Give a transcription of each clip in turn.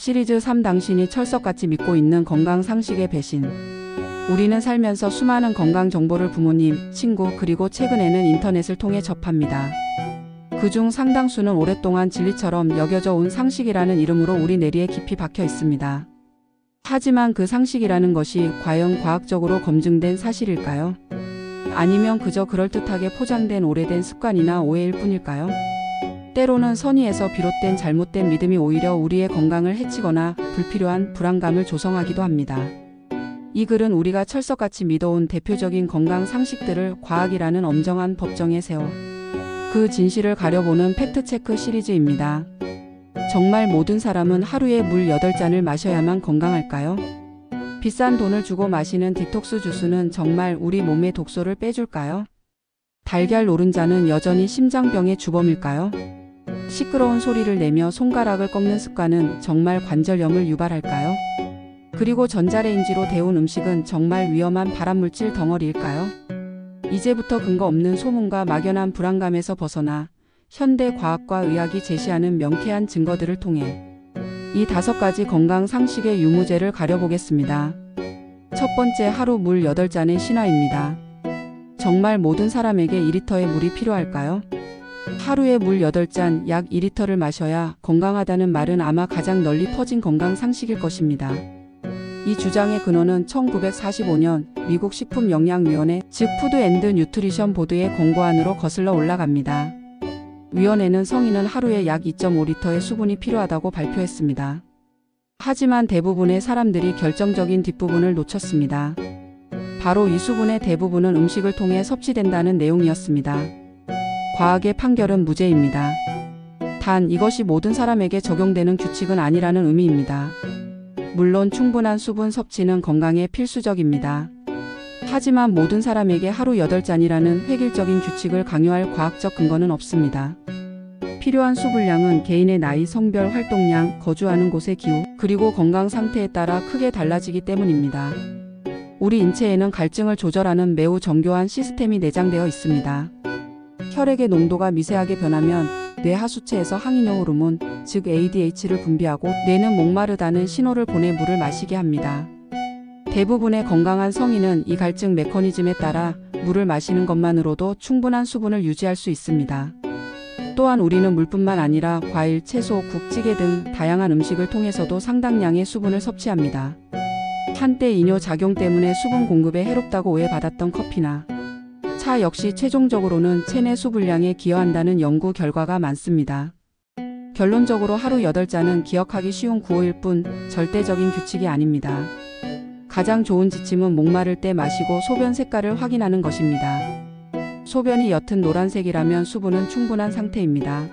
시리즈 3 당신이 철석같이 믿고 있는 건강 상식의 배신. 우리는 살면서 수많은 건강 정보를 부모님, 친구 그리고 최근에는 인터넷을 통해 접합니다. 그중 상당수는 오랫동안 진리처럼 여겨져 온 상식이라는 이름으로 우리 뇌리에 깊이 박혀 있습니다. 하지만 그 상식이라는 것이 과연 과학적으로 검증된 사실일까요? 아니면 그저 그럴듯하게 포장된 오래된 습관이나 오해일 뿐일까요? 때로는 선의에서 비롯된 잘못된 믿음이 오히려 우리의 건강을 해치거나 불필요한 불안감을 조성하기도 합니다. 이 글은 우리가 철석같이 믿어온 대표적인 건강 상식들을 과학이라는 엄정한 법정에 세워 그 진실을 가려보는 팩트체크 시리즈입니다. 정말 모든 사람은 하루에 물 8잔을 마셔야만 건강할까요? 비싼 돈을 주고 마시는 디톡스 주스는 정말 우리 몸의 독소를 빼줄까요? 달걀 노른자는 여전히 심장병의 주범일까요? 시끄러운 소리를 내며 손가락을 꺾는 습관은 정말 관절염을 유발할까요? 그리고 전자레인지로 데운 음식은 정말 위험한 발암물질 덩어리일까요? 이제부터 근거 없는 소문과 막연한 불안감에서 벗어나 현대 과학과 의학이 제시하는 명쾌한 증거들을 통해 이 5가지 건강 상식의 유무죄를 가려보겠습니다. 첫 번째, 하루 물 8잔의 신화입니다. 정말 모든 사람에게 2리터의 물이 필요할까요? 하루에 물 8잔, 약 2리터를 마셔야 건강하다는 말은 아마 가장 널리 퍼진 건강 상식일 것입니다. 이 주장의 근원은 1945년 미국 식품영양위원회 즉 푸드 앤드 뉴트리션 보드의 권고안으로 거슬러 올라갑니다. 위원회는 성인은 하루에 약 2.5리터의 수분이 필요하다고 발표했습니다. 하지만 대부분의 사람들이 결정적인 뒷부분을 놓쳤습니다. 바로 이 수분의 대부분은 음식을 통해 섭취된다는 내용이었습니다. 과학의 판결은 무죄입니다. 단 이것이 모든 사람에게 적용되는 규칙은 아니라는 의미입니다. 물론 충분한 수분 섭취는 건강에 필수적입니다. 하지만 모든 사람에게 하루 8잔이라는 획일적인 규칙을 강요할 과학적 근거는 없습니다. 필요한 수분량은 개인의 나이, 성별, 활동량, 거주하는 곳의 기후, 그리고 건강 상태에 따라 크게 달라지기 때문입니다. 우리 인체에는 갈증을 조절하는 매우 정교한 시스템이 내장되어 있습니다. 혈액의 농도가 미세하게 변하면 뇌 하수체에서 항이뇨 호르몬, 즉 ADH를 분비하고 뇌는 목마르다는 신호를 보내 물을 마시게 합니다. 대부분의 건강한 성인은 이 갈증 메커니즘에 따라 물을 마시는 것만으로도 충분한 수분을 유지할 수 있습니다. 또한 우리는 물뿐만 아니라 과일, 채소, 국, 찌개 등 다양한 음식을 통해서도 상당량의 수분을 섭취합니다. 한때 이뇨 작용 때문에 수분 공급에 해롭다고 오해받았던 커피나 차 역시 최종적으로는 체내 수분량에 기여한다는 연구 결과가 많습니다. 결론적으로 하루 8잔은 기억하기 쉬운 구호일 뿐 절대적인 규칙이 아닙니다. 가장 좋은 지침은 목마를 때 마시고 소변 색깔을 확인하는 것입니다. 소변이 옅은 노란색이라면 수분은 충분한 상태입니다.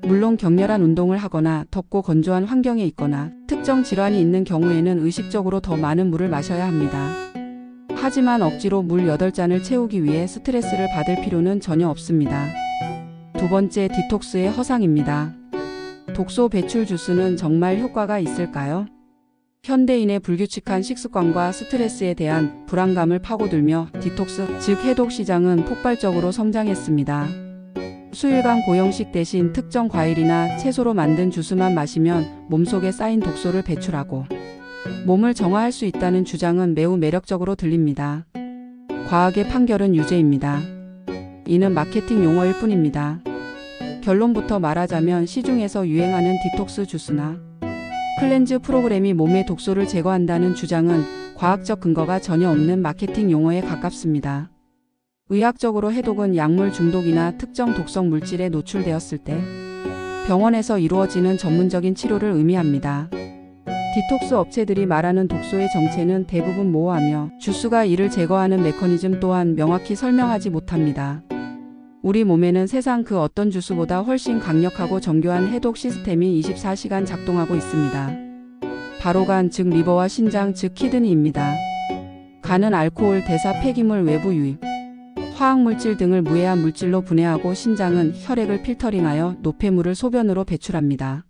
물론 격렬한 운동을 하거나 덥고 건조한 환경에 있거나 특정 질환이 있는 경우에는 의식적으로 더 많은 물을 마셔야 합니다. 하지만 억지로 물 8잔을 채우기 위해 스트레스를 받을 필요는 전혀 없습니다. 두 번째, 디톡스의 허상입니다. 독소 배출 주스는 정말 효과가 있을까요? 현대인의 불규칙한 식습관과 스트레스에 대한 불안감을 파고들며 디톡스, 즉 해독 시장은 폭발적으로 성장했습니다. 수일간 고형식 대신 특정 과일이나 채소로 만든 주스만 마시면 몸속에 쌓인 독소를 배출하고 몸을 정화할 수 있다는 주장은 매우 매력적으로 들립니다. 과학의 판결은 유죄입니다. 이는 마케팅 용어일 뿐입니다. 결론부터 말하자면 시중에서 유행하는 디톡스 주스나 클렌즈 프로그램이 몸의 독소를 제거한다는 주장은 과학적 근거가 전혀 없는 마케팅 용어에 가깝습니다. 의학적으로 해독은 약물 중독이나 특정 독성 물질에 노출되었을 때 병원에서 이루어지는 전문적인 치료를 의미합니다. 디톡스 업체들이 말하는 독소의 정체는 대부분 모호하며 주스가 이를 제거하는 메커니즘 또한 명확히 설명하지 못합니다. 우리 몸에는 세상 그 어떤 주스보다 훨씬 강력하고 정교한 해독 시스템이 24시간 작동하고 있습니다. 바로 간, 즉 리버와 신장, 즉 키드니입니다. 간은 알코올, 대사, 폐기물 외부 유입, 화학물질 등을 무해한 물질로 분해하고 신장은 혈액을 필터링하여 노폐물을 소변으로 배출합니다.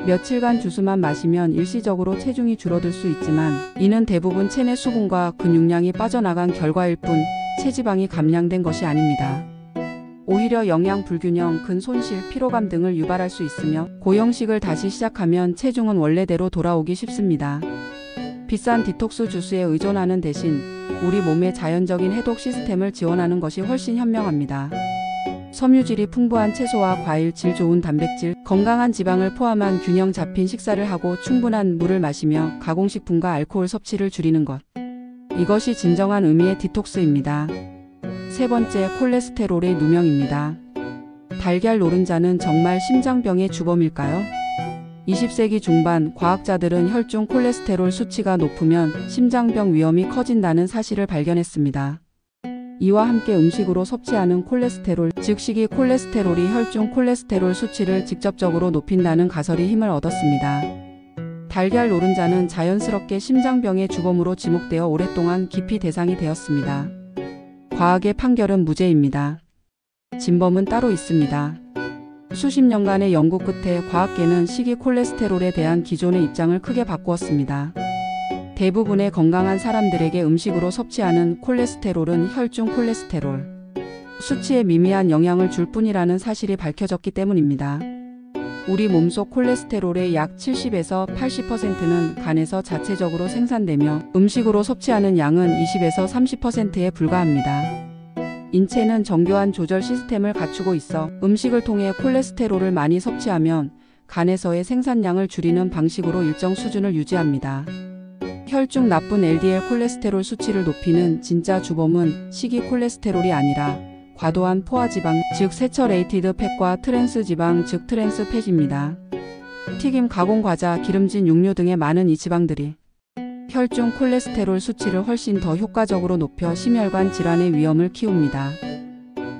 며칠간 주스만 마시면 일시적으로 체중이 줄어들 수 있지만 이는 대부분 체내 수분과 근육량이 빠져나간 결과일 뿐 체지방이 감량된 것이 아닙니다. 오히려 영양 불균형, 근손실, 피로감 등을 유발할 수 있으며 고형식을 다시 시작하면 체중은 원래대로 돌아오기 쉽습니다. 비싼 디톡스 주스에 의존하는 대신 우리 몸의 자연적인 해독 시스템을 지원하는 것이 훨씬 현명합니다. 섬유질이 풍부한 채소와 과일, 질 좋은 단백질, 건강한 지방을 포함한 균형 잡힌 식사를 하고 충분한 물을 마시며 가공식품과 알코올 섭취를 줄이는 것. 이것이 진정한 의미의 디톡스입니다. 세 번째, 콜레스테롤의 누명입니다. 달걀 노른자는 정말 심장병의 주범일까요? 20세기 중반 과학자들은 혈중 콜레스테롤 수치가 높으면 심장병 위험이 커진다는 사실을 발견했습니다. 이와 함께 음식으로 섭취하는 콜레스테롤, 즉 식이 콜레스테롤이 혈중 콜레스테롤 수치를 직접적으로 높인다는 가설이 힘을 얻었습니다. 달걀 노른자는 자연스럽게 심장병의 주범으로 지목되어 오랫동안 기피 대상이 되었습니다. 과학의 판결은 무죄입니다. 진범은 따로 있습니다. 수십 년간의 연구 끝에 과학계는 식이 콜레스테롤에 대한 기존의 입장을 크게 바꾸었습니다. 대부분의 건강한 사람들에게 음식으로 섭취하는 콜레스테롤은 혈중 콜레스테롤 수치에 미미한 영향을 줄 뿐이라는 사실이 밝혀졌기 때문입니다. 우리 몸속 콜레스테롤의 약 70에서 80%는 간에서 자체적으로 생산되며 음식으로 섭취하는 양은 20에서 30%에 불과합니다. 인체는 정교한 조절 시스템을 갖추고 있어 음식을 통해 콜레스테롤을 많이 섭취하면 간에서의 생산량을 줄이는 방식으로 일정 수준을 유지합니다. 혈중 나쁜 LDL 콜레스테롤 수치를 높이는 진짜 주범은 식이 콜레스테롤이 아니라 과도한 포화지방, 즉 세처레이티드 팻과 트랜스 지방, 즉 트랜스 팻입니다. 튀김, 가공 과자, 기름진 육류 등의 많은 이 지방들이 혈중 콜레스테롤 수치를 훨씬 더 효과적으로 높여 심혈관 질환의 위험을 키웁니다.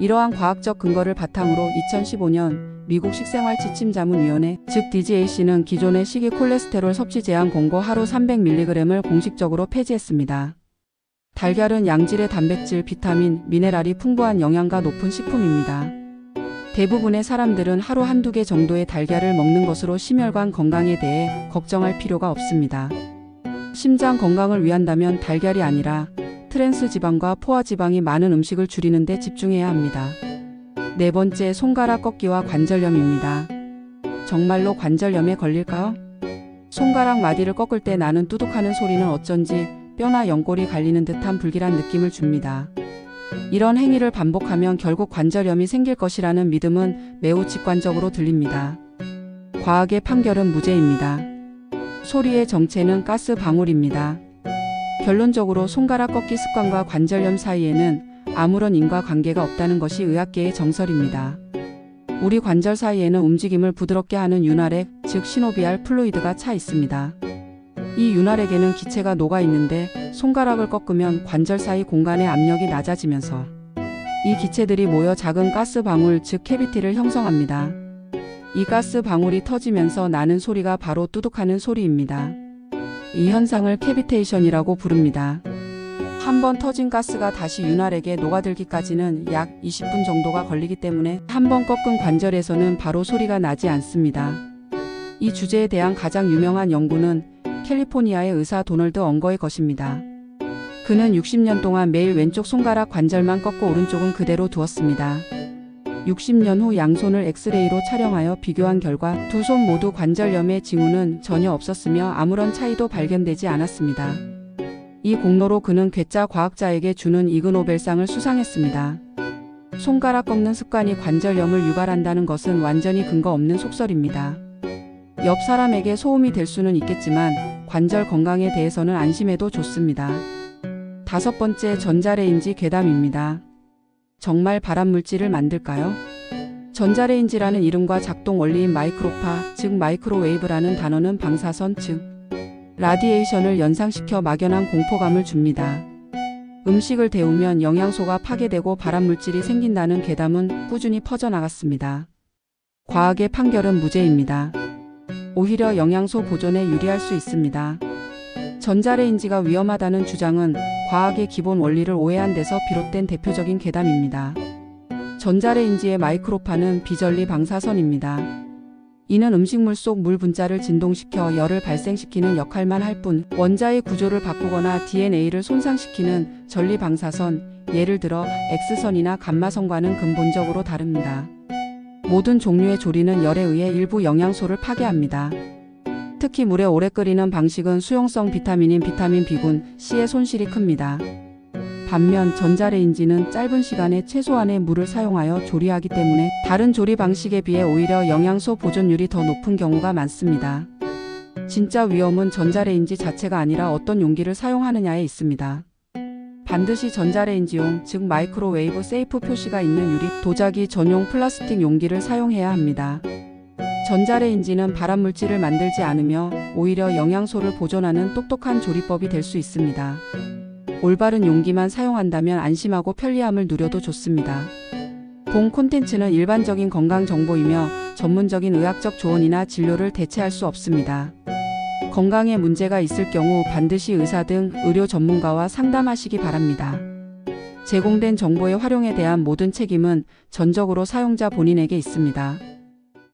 이러한 과학적 근거를 바탕으로 2015년 미국 식생활지침자문위원회, 즉 DGAC는 기존의 식이 콜레스테롤 섭취 제한 권고 하루 300mg을 공식적으로 폐지했습니다. 달걀은 양질의 단백질, 비타민, 미네랄이 풍부한 영양가 높은 식품입니다. 대부분의 사람들은 하루 한두 개 정도의 달걀을 먹는 것으로 심혈관 건강에 대해 걱정할 필요가 없습니다. 심장 건강을 위한다면 달걀이 아니라 트랜스 지방과 포화 지방이 많은 음식을 줄이는 데 집중해야 합니다. 네 번째, 손가락 꺾기와 관절염입니다. 정말로 관절염에 걸릴까요? 손가락 마디를 꺾을 때 나는 뚜둑하는 소리는 어쩐지 뼈나 연골이 갈리는 듯한 불길한 느낌을 줍니다. 이런 행위를 반복하면 결국 관절염이 생길 것이라는 믿음은 매우 직관적으로 들립니다. 과학의 판결은 무죄입니다. 소리의 정체는 가스 방울입니다. 결론적으로 손가락 꺾기 습관과 관절염 사이에는 아무런 인과관계가 없다는 것이 의학계의 정설입니다. 우리 관절 사이에는 움직임을 부드럽게 하는 윤활액, 즉 시노비알 플루이드가 차 있습니다. 이 윤활액에는 기체가 녹아 있는데 손가락을 꺾으면 관절 사이 공간의 압력이 낮아지면서 이 기체들이 모여 작은 가스 방울, 즉 캐비티를 형성합니다. 이 가스 방울이 터지면서 나는 소리가 바로 뚜둑하는 소리입니다. 이 현상을 캐비테이션이라고 부릅니다. 한번 터진 가스가 다시 윤활액에 녹아들기까지는 약 20분 정도가 걸리기 때문에 한번 꺾은 관절에서는 바로 소리가 나지 않습니다. 이 주제에 대한 가장 유명한 연구는 캘리포니아의 의사 도널드 엉거의 것입니다. 그는 60년 동안 매일 왼쪽 손가락 관절만 꺾고 오른쪽은 그대로 두었습니다. 60년 후 양손을 엑스레이로 촬영하여 비교한 결과 두 손 모두 관절염의 징후는 전혀 없었으며 아무런 차이도 발견되지 않았습니다. 이 공로로 그는 괴짜 과학자에게 주는 이그노벨상을 수상했습니다. 손가락 꺾는 습관이 관절염을 유발한다는 것은 완전히 근거 없는 속설입니다. 옆 사람에게 소음이 될 수는 있겠지만 관절 건강에 대해서는 안심해도 좋습니다. 다섯 번째, 전자레인지 괴담입니다. 정말 발암물질을 만들까요? 전자레인지라는 이름과 작동 원리인 마이크로파, 즉 마이크로웨이브라는 단어는 방사선, 즉 라디에이션을 연상시켜 막연한 공포감을 줍니다. 음식을 데우면 영양소가 파괴되고 발암물질이 생긴다는 괴담은 꾸준히 퍼져나갔습니다. 과학의 판결은 무죄입니다. 오히려 영양소 보존에 유리할 수 있습니다. 전자레인지가 위험하다는 주장은 과학의 기본 원리를 오해한 데서 비롯된 대표적인 괴담입니다. 전자레인지의 마이크로파는 비전리 방사선입니다. 이는 음식물 속 물 분자를 진동시켜 열을 발생시키는 역할만 할 뿐 원자의 구조를 바꾸거나 DNA를 손상시키는 전리 방사선, 예를 들어 X선이나 감마선과는 근본적으로 다릅니다. 모든 종류의 조리는 열에 의해 일부 영양소를 파괴합니다. 특히 물에 오래 끓이는 방식은 수용성 비타민인 비타민 B군, C의 손실이 큽니다. 반면 전자레인지는 짧은 시간에 최소한의 물을 사용하여 조리하기 때문에 다른 조리 방식에 비해 오히려 영양소 보존율이 더 높은 경우가 많습니다. 진짜 위험은 전자레인지 자체가 아니라 어떤 용기를 사용하느냐에 있습니다. 반드시 전자레인지용, 즉 마이크로웨이브 세이프 표시가 있는 유리, 도자기 전용 플라스틱 용기를 사용해야 합니다. 전자레인지는 발암물질을 만들지 않으며 오히려 영양소를 보존하는 똑똑한 조리법이 될 수 있습니다. 올바른 용기만 사용한다면 안심하고 편리함을 누려도 좋습니다. 본 콘텐츠는 일반적인 건강 정보이며 전문적인 의학적 조언이나 진료를 대체할 수 없습니다. 건강에 문제가 있을 경우 반드시 의사 등 의료 전문가와 상담하시기 바랍니다. 제공된 정보의 활용에 대한 모든 책임은 전적으로 사용자 본인에게 있습니다.